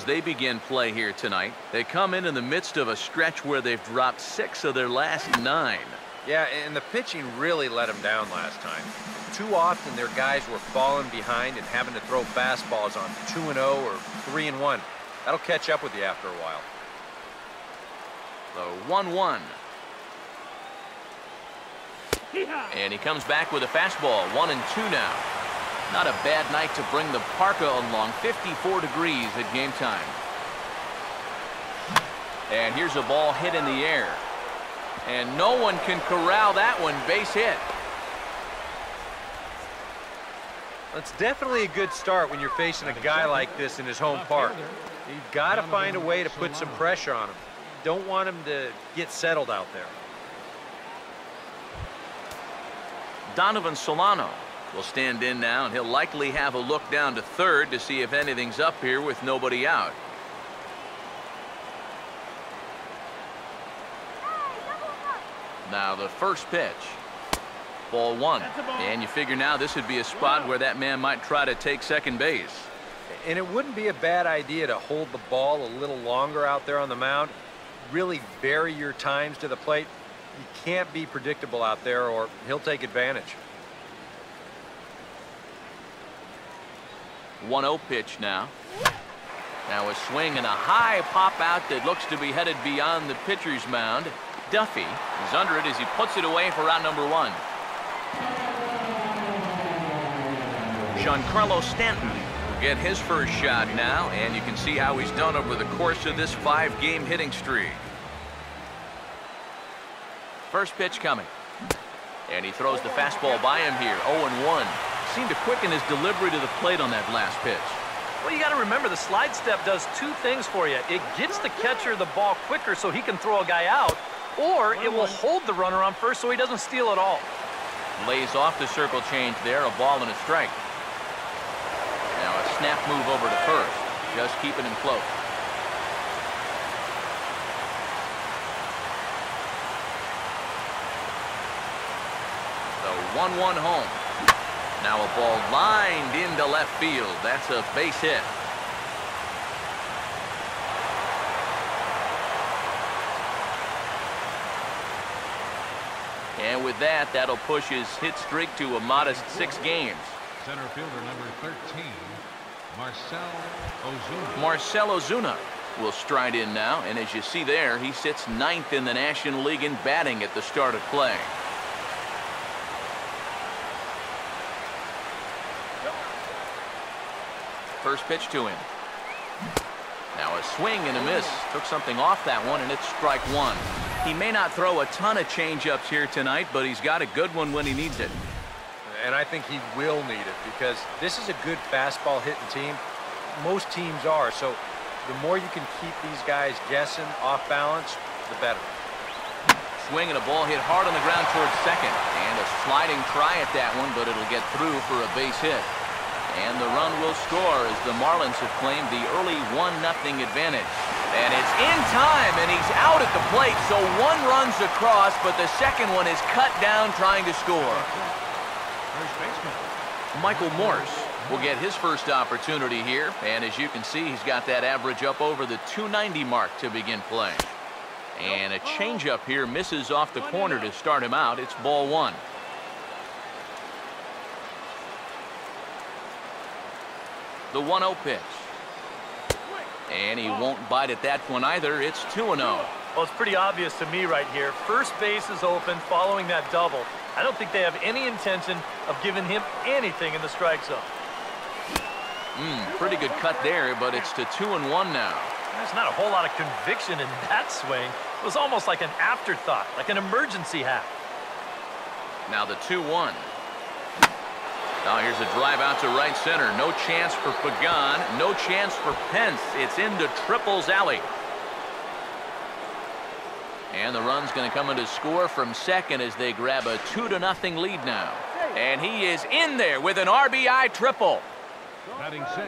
they begin play here tonight. They come in the midst of a stretch where they've dropped 6 of their last 9. Yeah, and the pitching really let them down last time. Too often their guys were falling behind and having to throw fastballs on 2-0 or 3-1. That'll catch up with you after a while. The 1-1. And he comes back with a fastball. 1-2 now. Not a bad night to bring the parka along. 54 degrees at game time. And here's a ball hit in the air. And no one can corral that one. Base hit. It's definitely a good start when you're facing a guy like this in his home park. You've got to find a way to put some pressure on him. You don't want him to get settled out there. Donovan Solano will stand in now, and he'll likely have a look down to third to see if anything's up here with nobody out. Now the first pitch. Ball 1. And you figure now this would be a spot where that man might try to take second base. And it wouldn't be a bad idea to hold the ball a little longer out there on the mound. Really vary your times to the plate. You can't be predictable out there or he'll take advantage. 1-0 pitch now. Now a swing and a high pop out that looks to be headed beyond the pitcher's mound. Duffy is under it as he puts it away for out number 1. Giancarlo Stanton will get his first shot now, and you can see how he's done over the course of this 5-game hitting streak. First pitch coming. And he throws the fastball by him here. 0-1. Seemed to quicken his delivery to the plate on that last pitch. Well, you got to remember the slide step does 2 things for you. It gets the catcher the ball quicker so he can throw a guy out, or it will hold the runner on first so he doesn't steal it all. Lays off the circle change there, a ball and a strike. Now a snap move over to first, just keeping him close. The 1-1 home. Now a ball lined into left field. That's a base hit. And with that, that'll push his hit streak to a modest 6 games. Center fielder number 13, Marcell Ozuna. Marcell Ozuna will stride in now, and as you see there, he sits 9th in the National League in batting at the start of play. First pitch to him. Now a swing and a miss. Took something off that one, and it's strike 1. He may not throw a ton of changeups here tonight, but he's got a good one when he needs it. And I think he will need it because this is a good fastball hitting team. Most teams are. So the more you can keep these guys guessing off balance, the better. Swing and a ball hit hard on the ground towards second. And a sliding try at that one, but it'll get through for a base hit. And the run will score as the Marlins have claimed the early 1-0 advantage. And it's in time, and he's out at the plate, so 1 run's across, but the second one is cut down trying to score. Michael Morse will get his first opportunity here, and as you can see, he's got that average up over the 290 mark to begin play. And a changeup here misses off the corner to start him out. It's ball 1. The 1-0 pitch. And he won't bite at that one either. It's 2-0. Well, it's pretty obvious to me right here. First base is open following that double. I don't think they have any intention of giving him anything in the strike zone. Pretty good cut there, but it's to 2-1 now. There's not a whole lot of conviction in that swing. It was almost like an afterthought, like an emergency hack. Now the 2-1. Now here's a drive out to right center. No chance for Pagan. No chance for Pence. It's into Triple's alley. And the run's going to come in to score from second as they grab a 2-0 lead now. And he is in there with an RBI triple.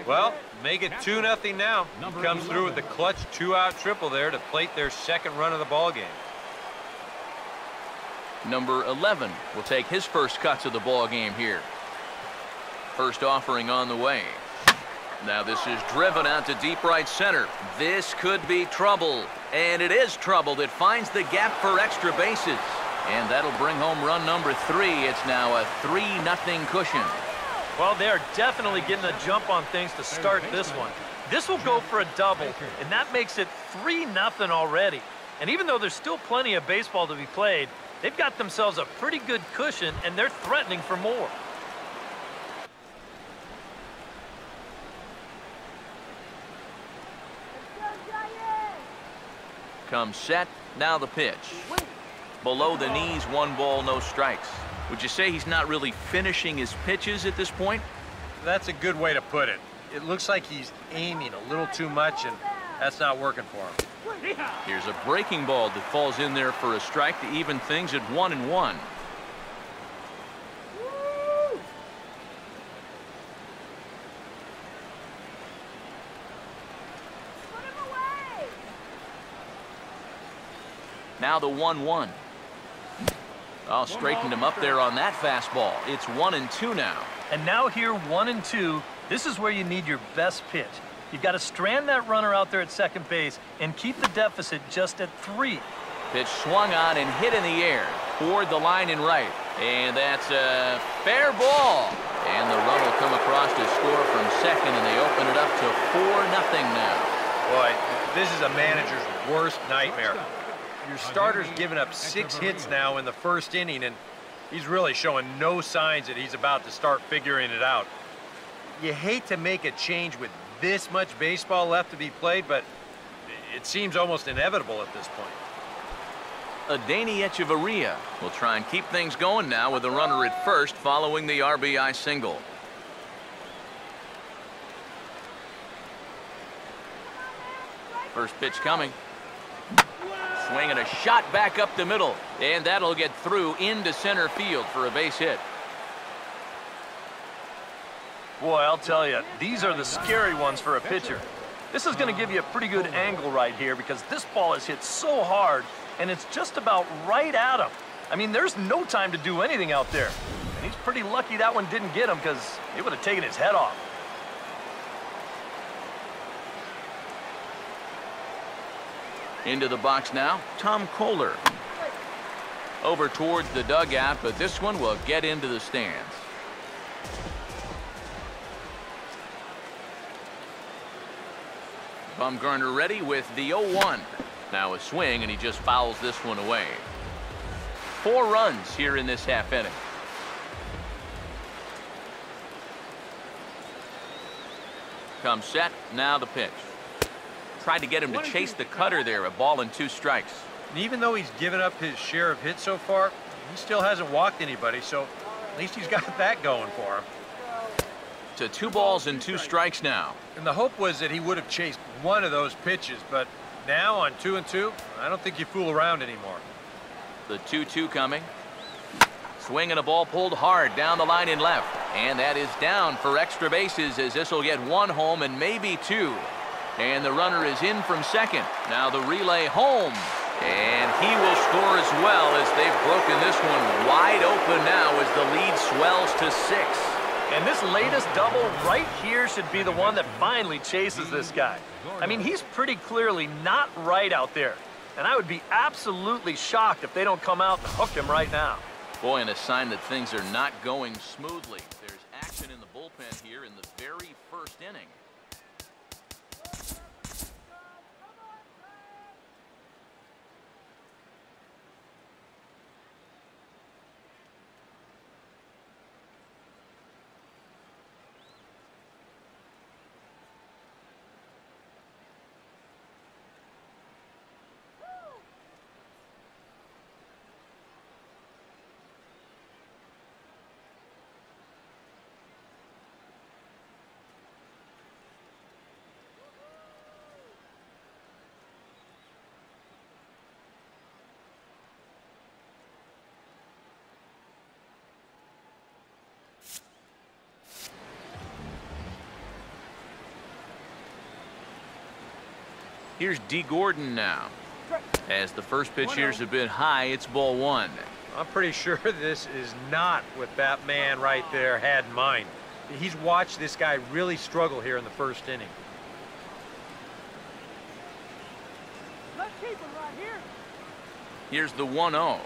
Well, make it 2-0 now. He comes through with the clutch 2-out triple there to plate their second run of the ball game. Number 11 will take his first cuts of the ball game here. First offering on the way. Now this is driven out to deep right center. This could be trouble. And it is trouble that finds the gap for extra bases. And that'll bring home run number 3. It's now a 3-0 cushion. Well, they're definitely getting a jump on things to start this one. This will go for a double, and that makes it 3-0 already. And even though there's still plenty of baseball to be played, they've got themselves a pretty good cushion, and they're threatening for more. Comes set, now the pitch. Below the knees, 1 ball, no strikes. Would you say he's not really finishing his pitches at this point? That's a good way to put it. It looks like he's aiming a little too much, and that's not working for him. Here's a breaking ball that falls in there for a strike to even things at 1-1. Now the 1-1. Oh, straightened him up there on that fastball. It's 1-2 now. And now here, 1-2. This is where you need your best pitch. You've got to strand that runner out there at second base and keep the deficit just at 3. Pitch swung on and hit in the air toward the line and right. And that's a fair ball. And the run will come across to score from second, and they open it up to 4-0 now. Boy, this is a manager's worst nightmare. Your starter's given up 6 hits now in the first inning, and he's really showing no signs that he's about to start figuring it out. You hate to make a change with this much baseball left to be played, but it seems almost inevitable at this point. Adeiny Echeverria will try and keep things going now with a runner at first following the RBI single. First pitch coming. Swinging a shot back up the middle, and that'll get through into center field for a base hit. Boy, I'll tell you, these are the scary ones for a pitcher. This is going to give you a pretty good angle right here because this ball is hit so hard, and it's just about right at him. I mean, there's no time to do anything out there. And he's pretty lucky that one didn't get him because it would have taken his head off. Into the box now, Tom Kohler. Over towards the dugout, but this one will get into the stands. Bumgarner ready with the 0-1. Now a swing, and he just fouls this one away. 4 runs here in this half inning. Comes set, now the pitch. Tried to get him to chase the cutter there, a ball and 2 strikes. And even though he's given up his share of hits so far, he still hasn't walked anybody, so at least he's got that going for him. To 2 balls and 2 strikes now. And the hope was that he would have chased one of those pitches, but now on 2-2, I don't think you fool around anymore. The 2-2 coming. Swing and a ball pulled hard down the line and left. And that is down for extra bases as this will get 1 home and maybe 2. And the runner is in from second. Now the relay home. And he will score as well as they've broken this one wide open now as the lead swells to 6. And this latest double right here should be the one that finally chases this guy. I mean, he's pretty clearly not right out there. And I would be absolutely shocked if they don't come out and hook him right now. Boy, and a sign that things are not going smoothly. There's action in the bullpen here in the very first inning. Here's D. Gordon now. As the first pitch here's a bit high, it's ball 1. I'm pretty sure this is not what that man right there had in mind. he's watched this guy really struggle here in the first inning. Let's keep him right here. Here's the 1-0.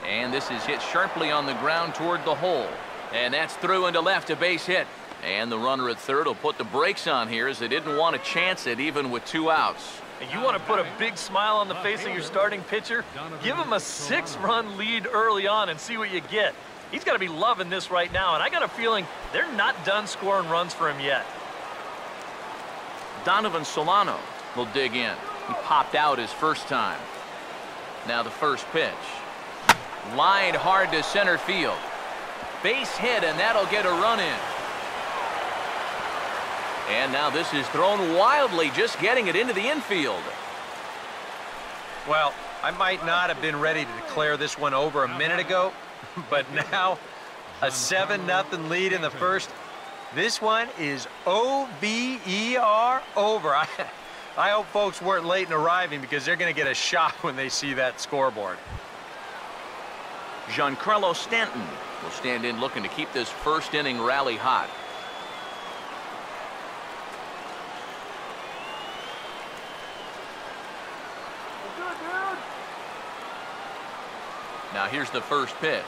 And this is hit sharply on the ground toward the hole. And that's through into left, a base hit. And the runner at third will put the brakes on here as they didn't want to chance it even with 2 outs. And you want to put a big smile on the face of your starting pitcher? Give him a 6-run lead early on and see what you get. He's got to be loving this right now, and I got a feeling they're not done scoring runs for him yet. Donovan Solano will dig in. He popped out his first time. Now the first pitch. Lined hard to center field. Base hit, and that'll get a run in. And now this is thrown wildly, just getting it into the infield. Well, I might not have been ready to declare this one over a minute ago, but now a 7-0 lead in the first. This one is O-V-E-R, over. I hope folks weren't late in arriving because they're going to get a shock when they see that scoreboard. Giancarlo Stanton will stand in looking to keep this first inning rally hot. Now here's the first pitch.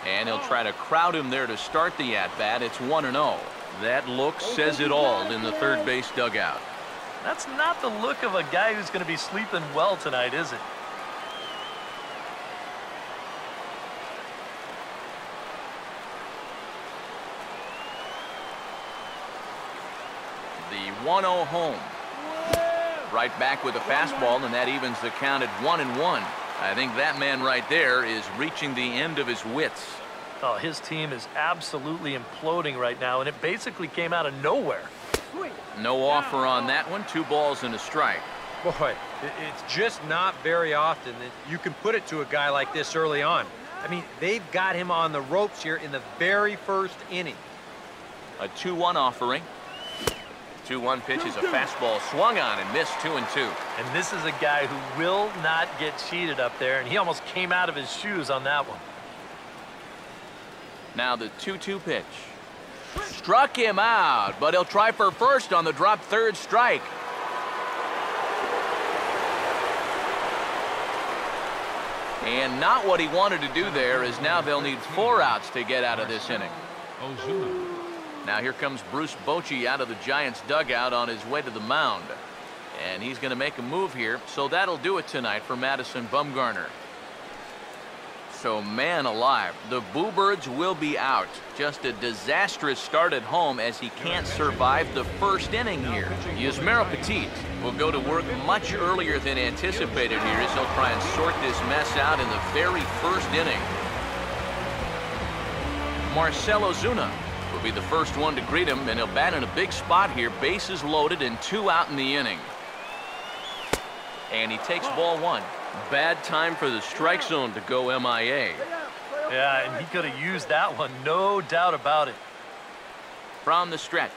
And he'll try to crowd him there to start the at-bat. It's 1-0. That look says it all in the third base dugout. That's not the look of a guy who's going to be sleeping well tonight, is it? The 1-0 home. Right back with a fastball, and that evens the count at 1-1. I think that man right there is reaching the end of his wits. Oh, his team is absolutely imploding right now, and it basically came out of nowhere. No offer on that one. 2 balls and a strike. Boy, it's just not very often that you can put it to a guy like this early on. I mean, they've got him on the ropes here in the very first inning. A 2-1 offering. 2-1 pitch is a fastball swung on and missed 2-2. And this is a guy who will not get cheated up there, and he almost came out of his shoes on that one. Now the 2-2 pitch. Struck him out, but he'll try for first on the drop third strike. And not what he wanted to do there, as now they'll need 4 outs to get out of this inning. Now here comes Bruce Bochy out of the Giants dugout on his way to the mound. And he's going to make a move here, so that'll do it tonight for Madison Bumgarner. So, man alive, the Boo-Birds will be out. Just a disastrous start at home as he can't survive the first inning here. Yusmeiro Petit will go to work much earlier than anticipated here as he'll try and sort this mess out in the very first inning. Marcell Ozuna will be the first one to greet him, and he'll bat in a big spot here. Bases loaded and 2 out in the inning. And he takes ball 1. Bad time for the strike zone to go MIA. Yeah, and he could have used that one, no doubt about it. From the stretch.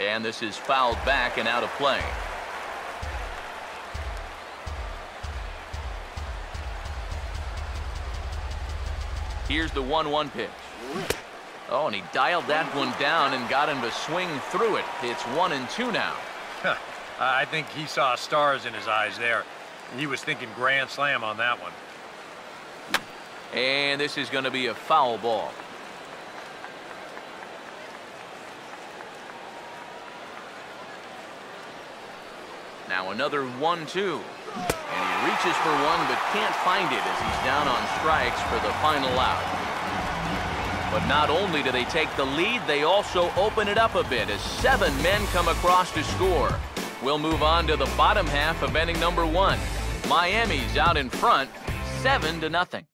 And this is fouled back and out of play. Here's the 1-1 pitch. Oh, and he dialed that one down and got him to swing through it. It's 1-2 now. I think he saw stars in his eyes there. He was thinking grand slam on that one. And this is going to be a foul ball. Now another 1-2. And he reaches for one but can't find it as he's down on strikes for the final out. But not only do they take the lead, they also open it up a bit as 7 men come across to score. We'll move on to the bottom half of inning number 1. Miami's out in front, 7-0.